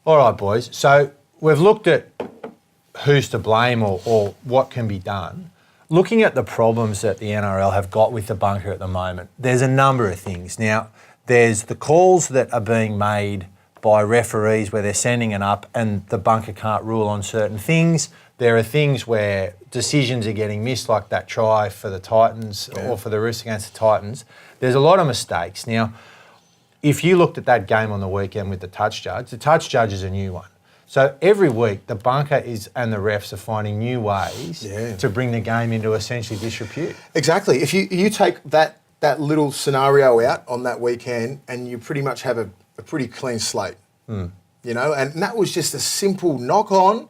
All right, boys. So we've looked at who's to blame or what can be done. Looking at the problems that the NRL have got with the bunker at the moment, there's a number of things. Now, there's the calls that are being made by referees where they're sending it up and the bunker can't rule on certain things. There are things where decisions are getting missed, like that try for the Titans or for the Roosters against the Titans. There's a lot of mistakes. Now, if you looked at that game on the weekend with the touch judge is a new one. So every week, the bunker and the refs are finding new ways to bring the game into essentially disrepute. Exactly. If you take that little scenario out on that weekend and you pretty much have a pretty clean slate, you know, and that was just a simple knock on.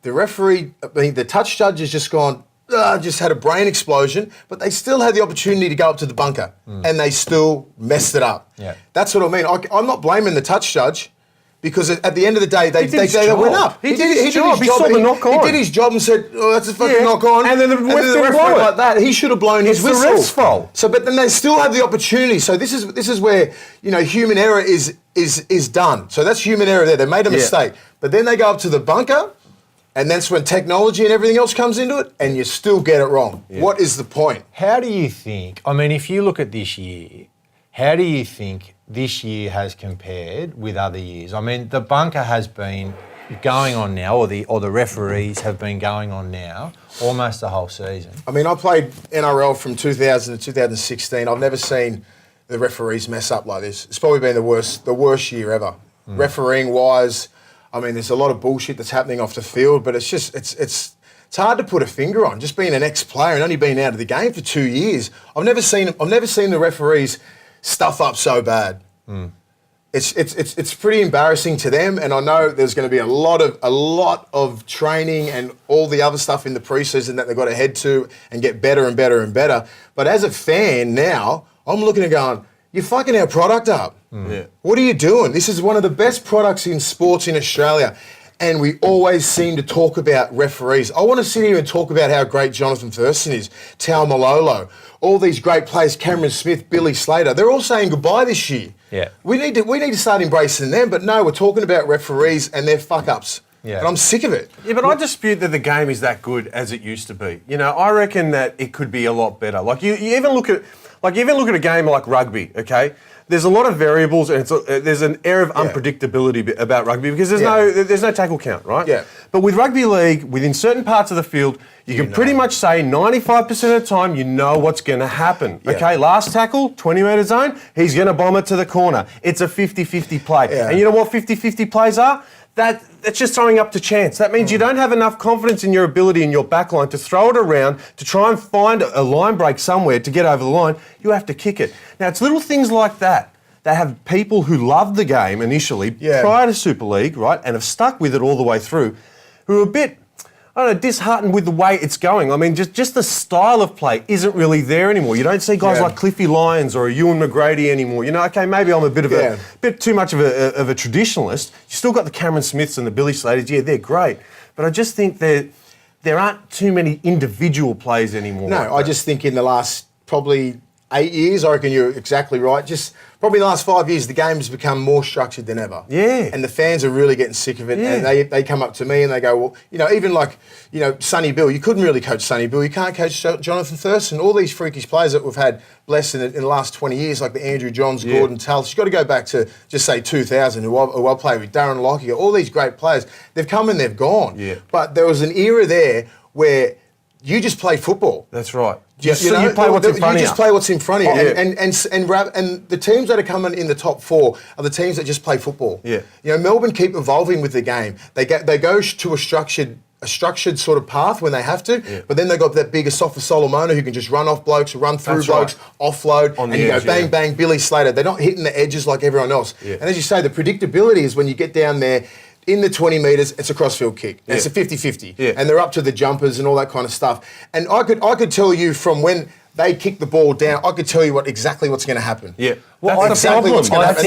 The referee, the touch judge has just gone, just had a brain explosion, but they still had the opportunity to go up to the bunker and they still messed it up. Yeah. That's what I mean. I'm not blaming the touch judge because at the end of the day, they went up. He did his job. He saw the knock on. He did his job and said, "Oh, that's a fucking knock on." And then the ref went like that. He should have blown his whistle. It's the ref's fault. So, but then they still have the opportunity. So this is where human error is done. So that's human error there. They made a mistake, but then they go up to the bunker. And that's when technology and everything else comes into it, and you still get it wrong. Yeah. What is the point? How do you think, I mean, if you look at this year, how do you think this year has compared with other years? I mean, the bunker has been going on now, or the referees have been going on now, almost the whole season. I mean, I played NRL from 2000 to 2016. I've never seen the referees mess up like this. It's probably been the worst year ever. Refereeing-wise, I mean, there's a lot of bullshit that's happening off the field, but it's just it's hard to put a finger on. Just being an ex-player and only being out of the game for 2 years, I've never seen the referees stuff up so bad. It's pretty embarrassing to them, and I know there's going to be a lot of training and all the other stuff in the preseason that they've got to head to and get better and better and better. But as a fan now, I'm looking and going, you're fucking our product up. What are you doing? This is one of the best products in sports in Australia, and we always seem to talk about referees. I want to sit here and talk about how great Jonathan Thurston is, Tao Malolo, all these great players, Cameron Smith, Billy Slater. They're all saying goodbye this year. Yeah. We need to start embracing them, but no, we're talking about referees and their fuck-ups. Yeah. And I'm sick of it. Yeah, but I dispute that the game is that good as it used to be. You know, I reckon that it could be a lot better. Like you even look at a game like rugby, okay? There's a lot of variables, and there's an air of unpredictability about rugby because there's no tackle count, right? Yeah. But with rugby league, within certain parts of the field, you can pretty much say 95% of the time you know what's going to happen. Yeah. Okay, last tackle, 20-metre zone, he's going to bomb it to the corner. It's a 50-50 play. Yeah. And you know what 50-50 plays are? That's just throwing up to chance. That means you don't have enough confidence in your ability in your back line to throw it around, to try and find a line break somewhere to get over the line. You have to kick it. Now, it's little things like that have people who loved the game initially prior to Super League, right, and have stuck with it all the way through, who are a bit, I don't know, disheartened with the way it's going. I mean, just the style of play isn't really there anymore. You don't see guys like Cliffy Lyons or Ewan McGrady anymore. You know, okay, maybe I'm a bit too much of a traditionalist. You still got the Cameron Smiths and the Billy Slaters. Yeah, they're great. But I just think there aren't too many individual plays anymore. No, I just think in the last probably 8 years, I reckon you're exactly right. Just probably the last 5 years, the game has become more structured than ever. Yeah. And the fans are really getting sick of it. Yeah. And they come up to me and they go, well, you know, even like, you know, Sonny Bill, you couldn't really coach Sonny Bill. You can't coach Jonathan Thurston. All these freakish players that we've had blessed in the last 20 years, like the Andrew Johns, Gordon Tallis. You've got to go back to, just say, 2000, who I played with, Darren Lockyer, all these great players. They've come and they've gone. Yeah. But there was an era there where you just played football. That's right. You play what's in front of you. You just play what's in front of you. And the teams that are coming in the top four are the teams that just play football. Yeah. You know, Melbourne keep evolving with the game. They go to a structured sort of path when they have to, but then they got that bigger Sofa Solomona who can just run off blokes, run through blokes, offload, and you go bang, bang, Billy Slater. They're not hitting the edges like everyone else. Yeah. And as you say, the predictability is when you get down there, in the 20 metres, it's a crossfield kick. It's a 50-50. Yeah. And they're up to the jumpers and all that kind of stuff. And I could tell you from when they kick the ball down, I could tell you exactly what's going to happen. Yeah. Well, that's exactly what's going to happen.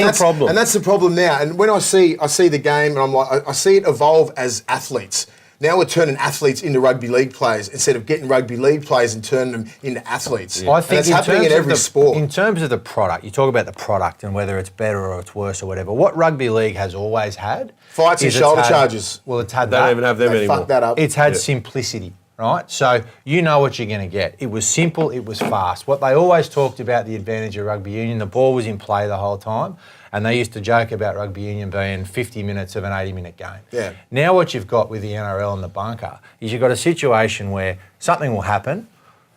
And that's the problem now. And when I see the game and I'm like, I see it evolve as athletes. Now we're turning athletes into rugby league players instead of getting rugby league players and turning them into athletes. I think and it's happening in every sport. In terms of the product, you talk about the product and whether it's better or it's worse or whatever. What rugby league has always had Fights and is shoulder charges. Well, it's had They that. don't even have them They anymore. fucked that up. It's had simplicity, right? So you know what you're going to get. It was simple, it was fast. What they always talked about, the advantage of rugby union, the ball was in play the whole time, and they used to joke about rugby union being 50 minutes of an 80-minute game. Yeah. Now what you've got with the NRL and the bunker is you've got a situation where something will happen,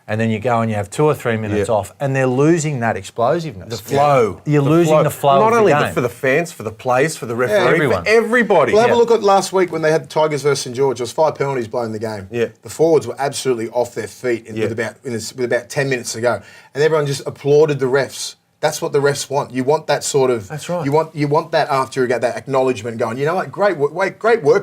and then you go and you have 2 or 3 minutes off, and they're losing that explosiveness. The flow. You're losing the flow Not of only the game. for the fans, for the players, for the referee, everyone. for everybody. Well, have a look at last week when they had the Tigers versus St George. There was 5 penalties blown in the game. Yeah. The forwards were absolutely off their feet with about 10 minutes to go, and everyone just applauded the refs. That's what the refs want. You want that sort of. That's right. You want that after you get that acknowledgement going. You know what? Great work,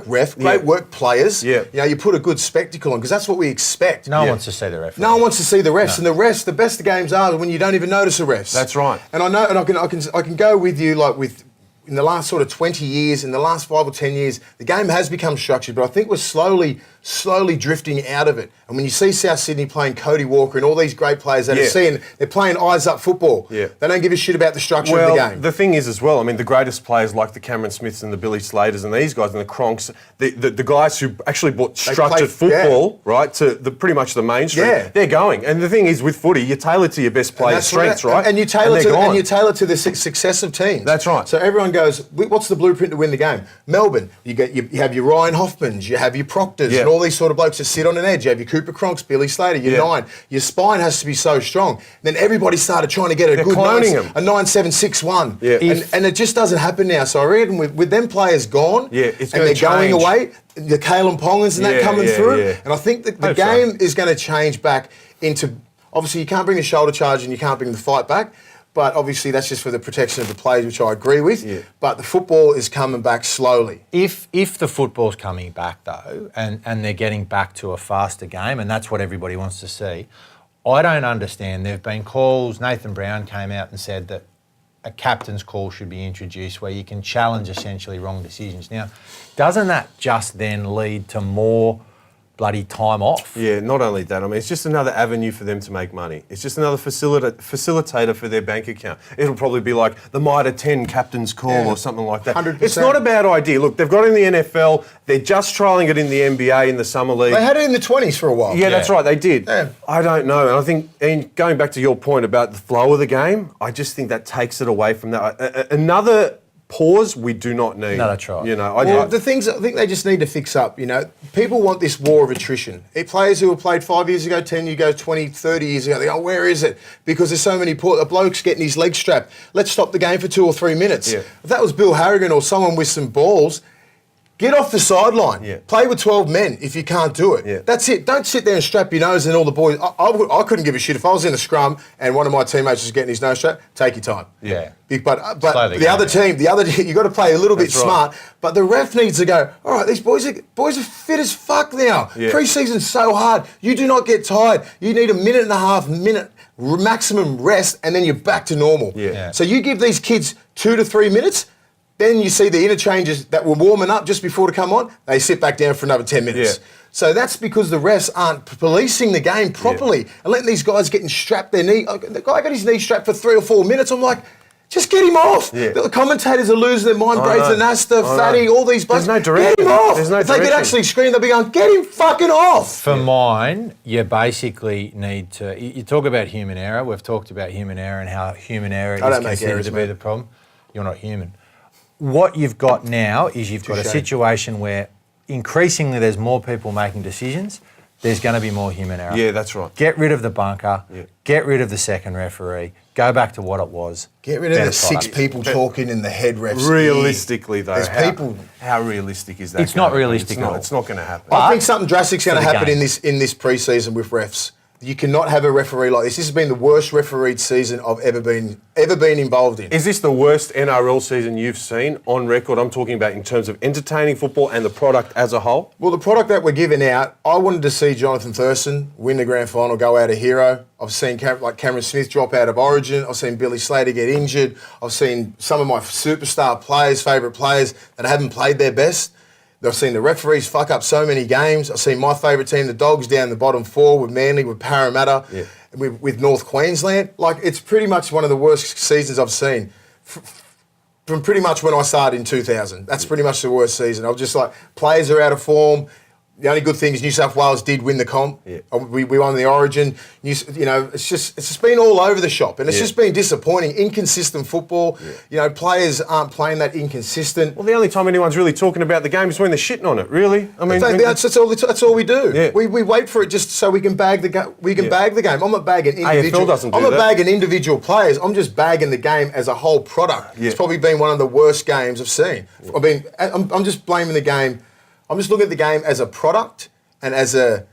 ref. Great work, players. Yeah. You know, you put a good spectacle on because that's what we expect. No one wants to see the referee. No one wants to see the refs, and the refs. The best the games are when you don't even notice the refs. That's right. And I know, and I can go with you like with. In the last sort of 20 years, in the last 5 or 10 years, the game has become structured, but I think we're slowly drifting out of it. And when you see South Sydney playing Cody Walker and all these great players that are seeing, they're playing eyes up football. Yeah. They don't give a shit about the structure of the game. The thing is as well, I mean, the greatest players like the Cameron Smiths and the Billy Slaters and these guys and the Cronks, the guys who actually brought structured football, right, to pretty much the mainstream, they're going. And the thing is, with footy, you tailor to your best players' strengths, right? And you tailor to the success of teams. That's right. So everyone goes, what's the blueprint to win the game? Melbourne, you have your Ryan Hoffmans, you have your Proctors, and all these sort of blokes that sit on an edge. You have your Cooper Cronks, Billy Slater, your 9. Your spine has to be so strong. Then everybody started trying to get a good 9-7-6-1. Yeah. And it just doesn't happen now. So I reckon with them players gone, it's and they're change. going away, the Kalen Pongers and that coming through, and I think that the game is going to change back into. Obviously, you can't bring the shoulder charge and you can't bring the fight back. But obviously, that's just for the protection of the players, which I agree with. Yeah. But the football is coming back slowly. If the football's coming back, though, and they're getting back to a faster game, and that's what everybody wants to see, I don't understand. There have been calls. Nathan Brown came out and said that a captain's call should be introduced where you can challenge essentially wrong decisions. Now, doesn't that just then lead to more bloody time off? Yeah, not only that. I mean, it's just another avenue for them to make money. It's just another facilitator for their bank account. It'll probably be like the Mitre 10 captain's call or something like that. 100%. It's not a bad idea. Look, they've got it in the NFL. They're just trialling it in the NBA, in the Summer League. They had it in the 20s for a while. Yeah, that's right. They did. Yeah. I don't know. And I think, Ian, going back to your point about the flow of the game, I just think that takes it away from that. Another pause we do not need. No, that's right. You know, The things I think they just need to fix up, you know, people want this war of attrition. Players who were played 5 years ago, 10 years ago, 20, 30 years ago, they go, where is it? Because there's so many poor blokes getting his leg strapped. Let's stop the game for 2 or 3 minutes. Yeah. If that was Bill Harrigan or someone with some balls, get off the sideline. Yeah. Play with 12 men if you can't do it. Yeah. That's it. Don't sit there and strap your nose and all the boys. I couldn't give a shit. If I was in a scrum and one of my teammates was getting his nose strapped, take your time. Yeah. But the other team, you've got to play a little bit smart. But the ref needs to go, all right, these boys are fit as fuck now. Yeah. Pre-season's so hard. You do not get tired. You need a minute and a half maximum rest, and then you're back to normal. Yeah. So you give these kids 2 to 3 minutes, then you see the interchanges that were warming up just before to come on, they sit back down for another 10 minutes. Yeah. So that's because the refs aren't policing the game properly and letting these guys getting strapped their knee. The guy got his knee strapped for 3 or 4 minutes. I'm like, just get him off. Yeah. The commentators are losing their mind. Braden Nasta, Fatty, all these blokes. There's no direction. Get him off. There's no if they could direction. actually scream, they'd be going, get him fucking off. For mine, you basically need to... You talk about human error. We've talked about human error and how human error is considered to be the problem. You're not human. What you've got now is you've got a situation where increasingly there's more people making decisions. There's going to be more human error. Yeah, that's right. Get rid of the bunker. Yeah. Get rid of the second referee. Go back to what it was. Get rid of the 6 people talking in the head ref's realistically, though, there's how realistic is that? It's not realistic at all. It's not going to happen. I think something drastic's going to happen game. in this pre-season with refs. You cannot have a referee like this. This has been the worst refereed season I've ever been involved in. Is this the worst NRL season you've seen on record? I'm talking about in terms of entertaining football and the product as a whole. Well, the product that we're giving out, I wanted to see Jonathan Thurston win the grand final, go out a hero. I've seen Cameron Smith drop out of Origin. I've seen Billy Slater get injured. I've seen some of my superstar players, favourite players, that haven't played their best. I've seen the referees fuck up so many games. I've seen my favourite team, the Dogs, down the bottom 4 with Manly, with Parramatta, with North Queensland. Like, it's pretty much one of the worst seasons I've seen. From pretty much when I started in 2000. That's pretty much the worst season. I was just like, players are out of form. The only good thing is New South Wales did win the comp. Yeah. We won the Origin. It's just been all over the shop, and it's just been disappointing. Inconsistent football. Players aren't playing that inconsistent. Well, the only time anyone's really talking about the game is when they're shitting on it. Really, I mean, that's all we do. Yeah. We wait for it just so we can bag the game. Bag the game. I'm not bagging individual. AFL doesn't do I'm not that. bagging individual players. I'm just bagging the game as a whole product. Yeah. It's probably been one of the worst games I've seen. I'm just blaming the game. I'm just looking at the game as a product and as a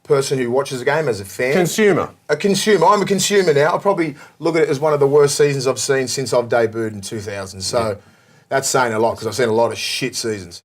person who watches the game, as a fan. Consumer. A consumer. I'm a consumer now. I probably look at it as one of the worst seasons I've seen since I've debuted in 2000. So that's saying a lot because I've seen a lot of shit seasons.